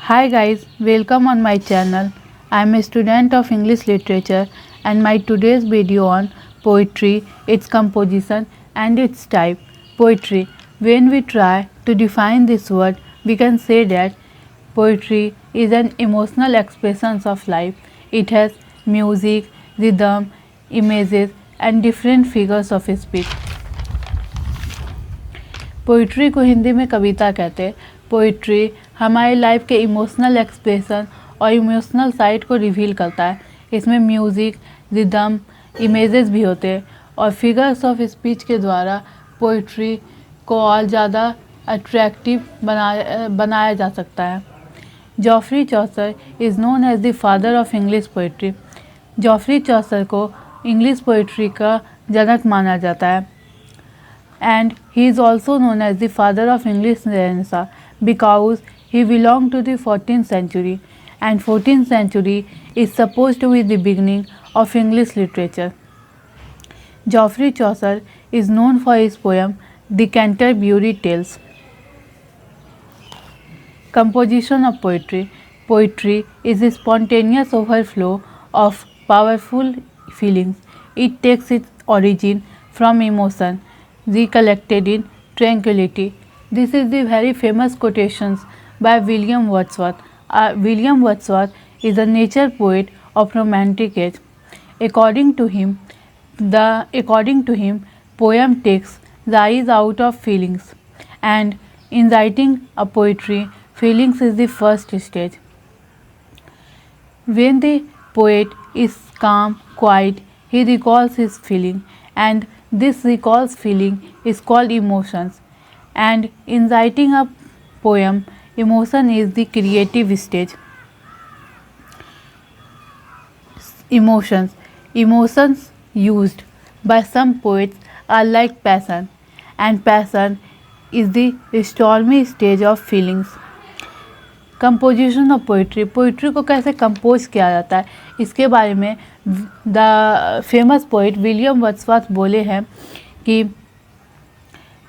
Hi guys, welcome on my channel. I am a student of English literature and my today's video on poetry, its composition and its type. Poetry. When we try to define this word, we can say that poetry is an emotional expression of life. It has music, rhythm, images and different figures of speech. Poetry को हिंदी में कविता कहते हैं। Poetry हमारी life के emotional expression और emotional side को reveal करता है। इसमें म्यूज़िक, रिदम, इमेजेस भी होते हैं और फिगर्स ऑफ स्पीच के द्वारा पोइट्री को और ज़्यादा अट्रैक्टिव बनाया जा सकता है। Geoffrey Chaucer is known as the father of English poetry. Geoffrey Chaucer को इंग्लिश पोइट्री का जनक माना जाता है। And he is also known as the father of English Renaissance because he belonged to the 14th century, and 14th century is supposed to be the beginning of English literature. Geoffrey Chaucer is known for his poem The Canterbury Tales. Composition of poetry. Poetry is a spontaneous overflow of powerful feelings. It takes its origin from emotion recollected in tranquility. This is the very famous quotations by William Wordsworth. William Wordsworth is a nature poet of romantic age. According to him, poem takes rise out of feelings, and in writing a poetry, feelings is the first stage. When the poet is calm, quiet, he recalls his feeling, and this recalls feeling is called emotions. And in writing a poem, emotion is the creative stage. Emotions. Emotions used by some poets are like passion, and passion is the stormy stage of feelings. Composition of poetry. Poetry को कैसे compose किया जाता है, इसके बारे में the famous poet William Wordsworth बोले हैं कि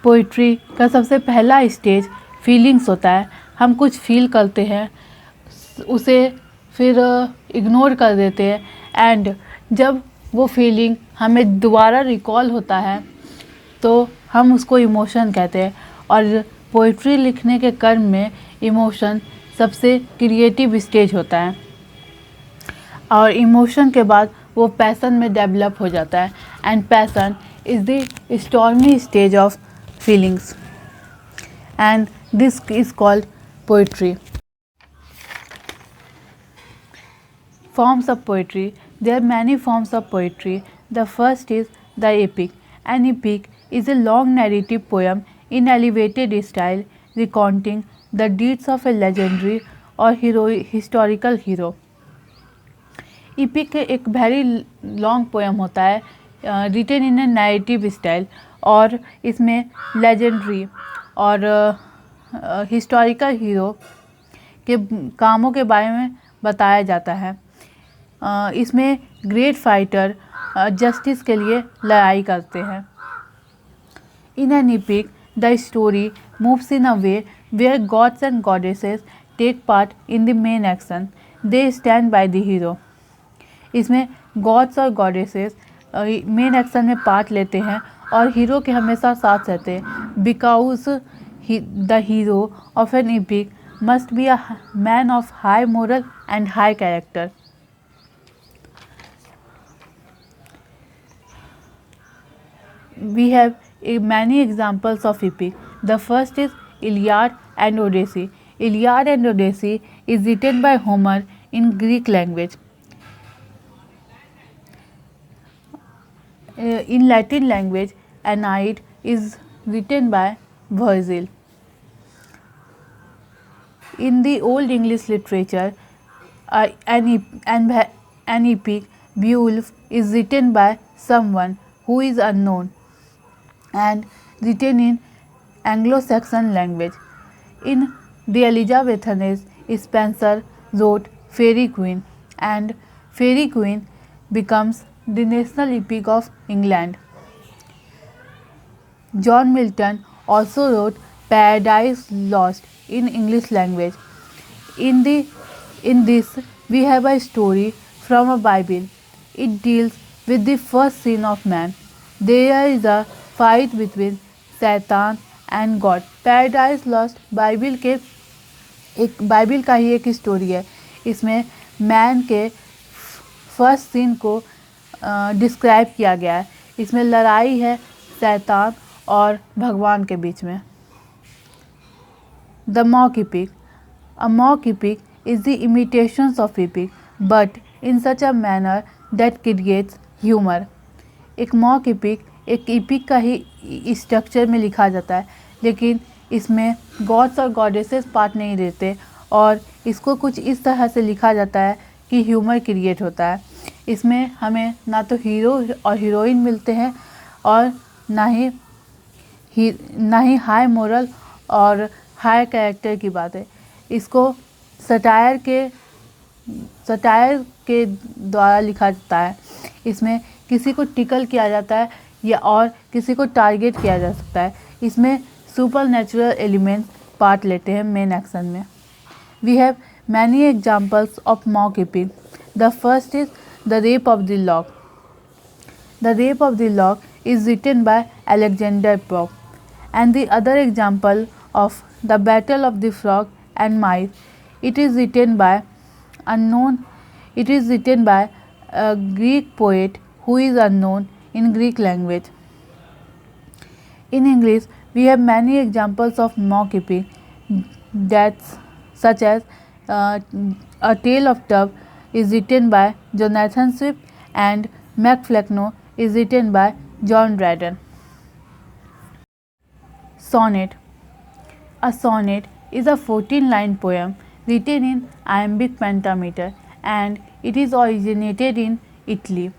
पोइट्री का सबसे पहला स्टेज फीलिंग्स होता है। हम कुछ फील करते हैं, उसे फिर इग्नोर कर देते हैं, एंड जब वो फीलिंग हमें दोबारा रिकॉल होता है तो हम उसको इमोशन कहते हैं। और पोइट्री लिखने के कर्म में इमोशन सबसे क्रिएटिव स्टेज होता है और इमोशन के बाद वो पैसन में डेवलप हो जाता है, and passion is the stormy stage of feelings, and this is called poetry. Forms of poetry. There are many forms of poetry. The first is the epic. An epic is a long narrative poem in elevated style recounting the deeds of a legendary or historical hero. Epic एक very long poem होता है written in a narrative style, और इसमें legendary और historical hero के कामों के बारे में बताया जाता है. इसमें ग्रेट फाइटर जस्टिस के लिए लड़ाई करते हैं. In an epic the story moves in a way where gods and goddesses take part in the main action. They stand by the hero. इसमें गॉड्स और गॉडेसेस मेन एक्शन में part लेते हैं और हीरो के हमेशा साथ रहते हैं. Because the hero of an epic must be a man of high moral and high character. We have many examples of epic. The first is Iliad and Odyssey. Iliad and Odyssey is written by Homer in Greek language. In Latin language, Aeneid is written by Virgil. In the Old English literature, an epic, Beowulf, is written by someone who is unknown and written in Anglo-Saxon language. In the Elizabethan age, Spenser wrote Fairy Queen, and Fairy Queen becomes the national epic of England. John Milton also wrote Paradise Lost in English language. In the in this we have a story from a Bible. It deals with the first sin of man. There is a fight between Satan and God. Paradise Lost Bible का ही एक story है. इसमें man के first scene को describe किया गया है. इसमें लड़ाई है शैतान और भगवान के बीच में. The mock EPIC. A mock epic is the imitations of epic, but in such a manner that creates humor. एक मॉक एक epic का ही स्ट्रक्चर में लिखा जाता है, लेकिन इसमें गॉड्स और गॉडेसेस पार्ट नहीं रहते और इसको कुछ इस तरह से लिखा जाता है कि ह्यूमर क्रिएट होता है. इसमें हमें ना तो हीरो और हीरोइन मिलते हैं और ना ही हाई मोरल और हाई कैरेक्टर की बात है. इसको सटायर के द्वारा लिखा जाता है. इसमें किसी को टिकल किया जाता है या और किसी को टारगेट किया जा सकता है. इसमें सुपर नेचुरल एलिमेंट्स पार्ट लेते हैं मेन एक्शन में. We have many examples of mock epic. The first is the rape of the lock. The rape of the lock is written by Alexander Pope and the other example of the battle of the frog and mice. It is written by a Greek poet who is unknown in Greek language. In English, we have many examples of mock epic that's such as A Tale of Tub is written by Jonathan Swift and Macflecknoe is written by John Dryden. Sonnet. A sonnet is a 14-line poem written in iambic pentameter and it is originated in Italy.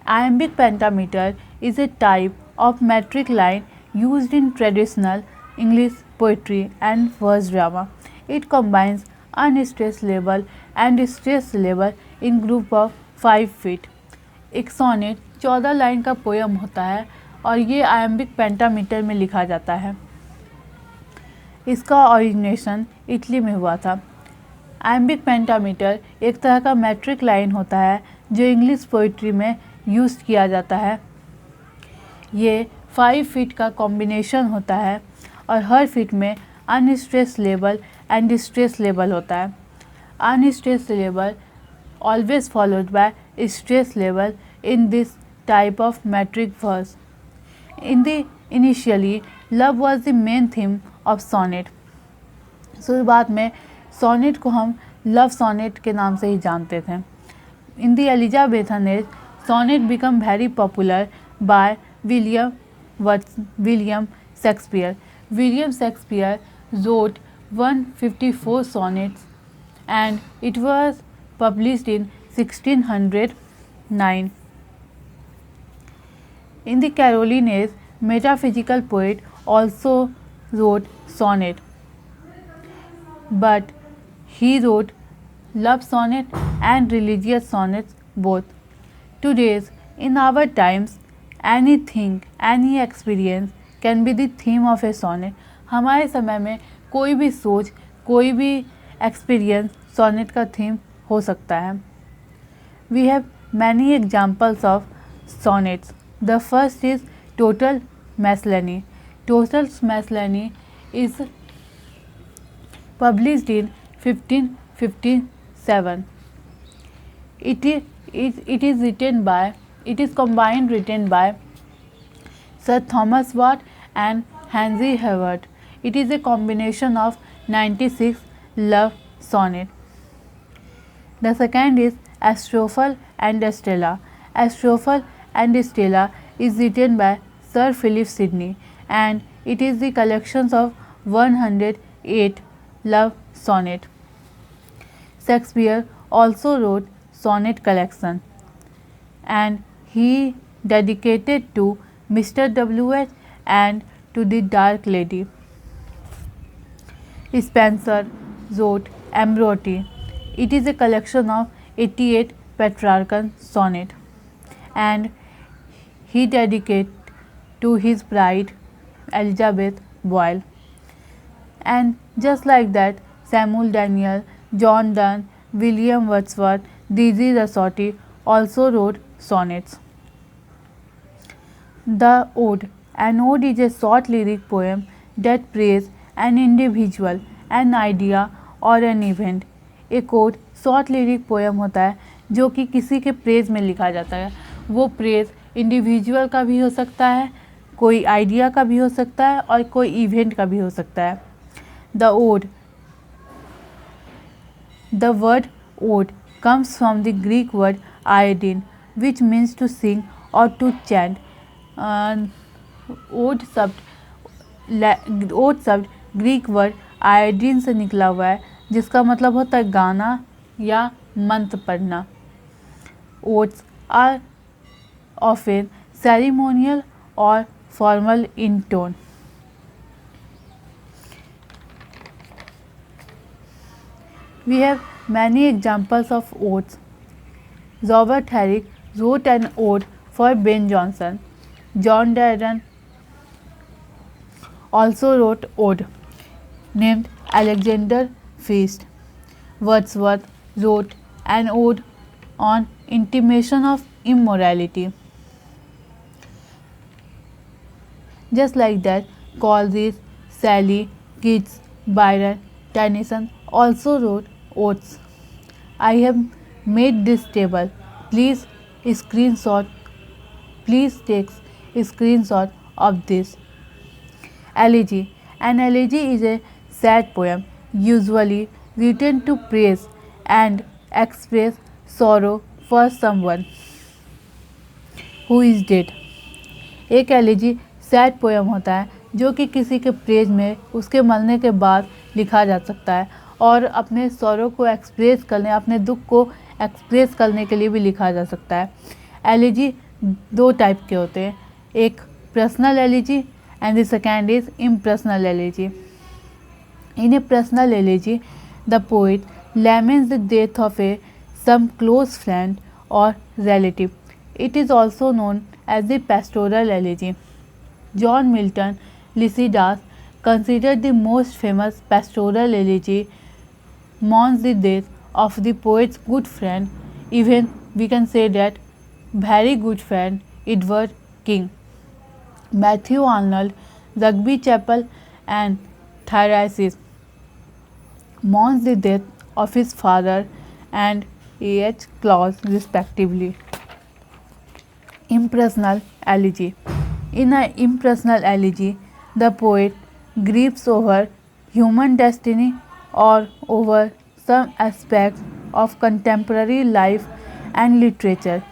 Iambic pentameter is a type of metric line used in traditional English poetry and verse drama. It combines unstressed syllable and stressed syllable in group of 5 feet. एक sonnet 14 line का poem होता है और ये iambic pentameter में लिखा जाता है. इसका ओरिजिनेशन इटली में हुआ था. आयम्बिक पेंटामीटर एक तरह का मैट्रिक लाइन होता है जो इंग्लिश पोइट्री में यूज़ किया जाता है. ये 5 फीट का कॉम्बिनेशन होता है और हर फीट में unstress label and stress label होता है. Unstress label always followed by stress level in this type of metric verse. Initially, love was the main theme of sonnet. शुरुआत में सोनेट को हम लव सोनेट के नाम से ही जानते थे. In the Elizabethan age, sonnet became very popular by William Shakespeare. William Shakespeare wrote 154 sonnets and it was published in 1609. In the Caroline age, metaphysical poet also wrote sonnet, but he wrote love sonnet and religious sonnets both. Today's, in our times, anything, any experience can be the theme of a sonnet. हमारे समय में कोई भी सोच, कोई भी experience sonnet का theme हो सकता है. We have many examples of sonnets. The first is Total Miscellany. Total Miscellany is published in 1557. It is combined written by Sir Thomas Watt and Henry Howard. It is a combination of 96 love sonnets. The second is Astrophel and Stella. Astrophel and Stella is written by Sir Philip Sidney and it is the collections of 108 love sonnet. Shakespeare also wrote sonnet collection and he dedicated to Mr. W.H. and to the Dark Lady. Spenser wrote Ambroti. It is a collection of 88 Petrarchan sonnet and he dedicated to his bride Elizabeth Boyle. And just like that, Samuel Daniel John Donne, William Wordsworth, D.G. Rossetti also wrote sonnets. The Ode. An ode is a short lyric poem that praises an individual, an idea or an event. एक odd short lyric poem होता है जो कि किसी के praise में लिखा जाता है. वो प्रेज इंडिविजुअल का भी हो सकता है, कोई आइडिया का भी हो सकता है और कोई इवेंट का भी हो सकता है. The ode. The word ode comes from the Greek word iodine, which means to sing or to chant. Ode शब्द ग्रीक वर्ड आयोडीन से निकला हुआ है, जिसका मतलब होता है गाना या मंत्र पढ़ना. ओड्स आर ऑफन सेरेमोनियल और formal in tone. We have many examples of odes. Robert Herrick wrote an ode for Ben Jonson. John Dryden also wrote ode named Alexander Feast. Wordsworth wrote an ode on intimation of immorality. Just like that, Coleridge, Shelley, Keats, Byron, Tennyson also wrote odes. I have made this table. Please take screenshot of this. Elegy. An elegy is a sad poem usually written to praise and express sorrow for someone who is dead. एक elegy sad poem होता है जो कि किसी के praise में उसके मरने के बाद लिखा जा सकता है और अपने सौरों को एक्सप्रेस करने, अपने दुख को एक्सप्रेस करने के लिए भी लिखा जा सकता है. एलिजी दो टाइप के होते हैं, एक personal elegy and the second is impersonal elegy. In A personal elegy the poet laments the death of some close friend or relative. It is also known as the pastoral elegy. John Milton Lycidas, considered the most famous pastoral elegy, mourns the death of the poet's good friend, even we can say that very good friend, Edward King. Matthew Arnold, Rugby Chapel and Thyrsis, mourns the death of his father and A.H. Claus respectively. Impersonal elegy. In an impersonal elegy, the poet grieves over human destiny or over some aspects of contemporary life and literature.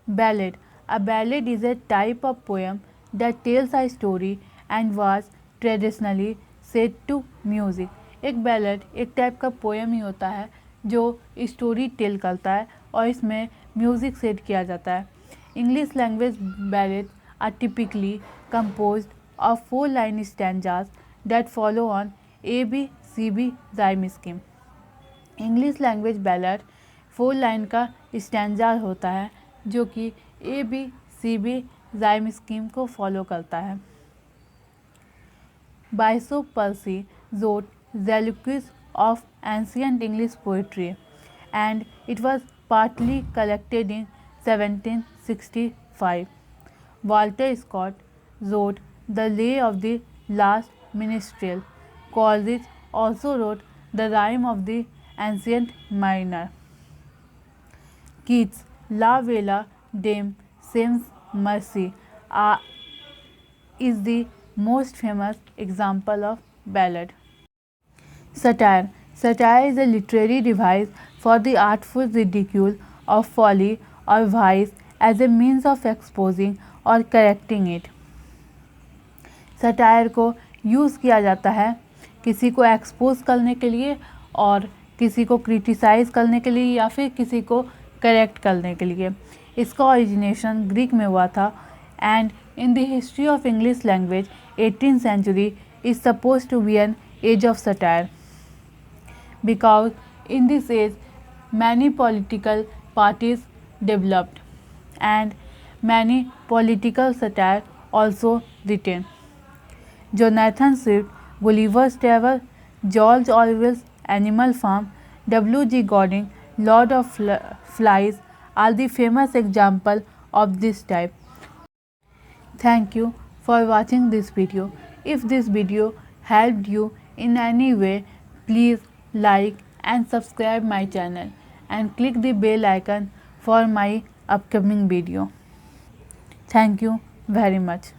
Ballad. A ballad is a type of poem that tells a story and was traditionally set to music. एक ballad एक type का poem ही होता है जो story tell करता है और इसमें म्यूज़िक सेट किया जाता है. English language ballad are typically composed of 4-line stanzas that follow on ABCB rhyme scheme. English language ballad 4 line का स्टैंजा होता है जो कि ABCB राइम स्कीम को फॉलो करता है. Bishop Percy wrote Zelius of ancient English poetry, and it was partly collected in 1765. Walter Scott wrote The Lay of the Last Minstrel. Coleridge also wrote The Rime of the Ancient Mariner. Keats' La Vela Dame Sans Mercy is the most famous example of ballad. Satire. Satire is a literary device for the artful ridicule of folly or vice as a means of exposing or correcting it. Satire को use किया जाता है किसी को expose करने के लिए और किसी को क्रिटिसाइज़ करने के लिए या फिर किसी को करेक्ट करने के लिए. इसका ओरिजिनेशन ग्रीक में हुआ था and in the history of English language 18th century is supposed to be an age of satire. Because in this age many political parties developed and many political satire also written. Jonathan Swift, Gulliver's Travel, George Orwell's Animal Farm, W.G. Godding, Lord of Flies are the famous example of this type. Thank you for watching this video. If this video helped you in any way, please like and subscribe my channel and click the bell icon for my upcoming video. Thank you very much.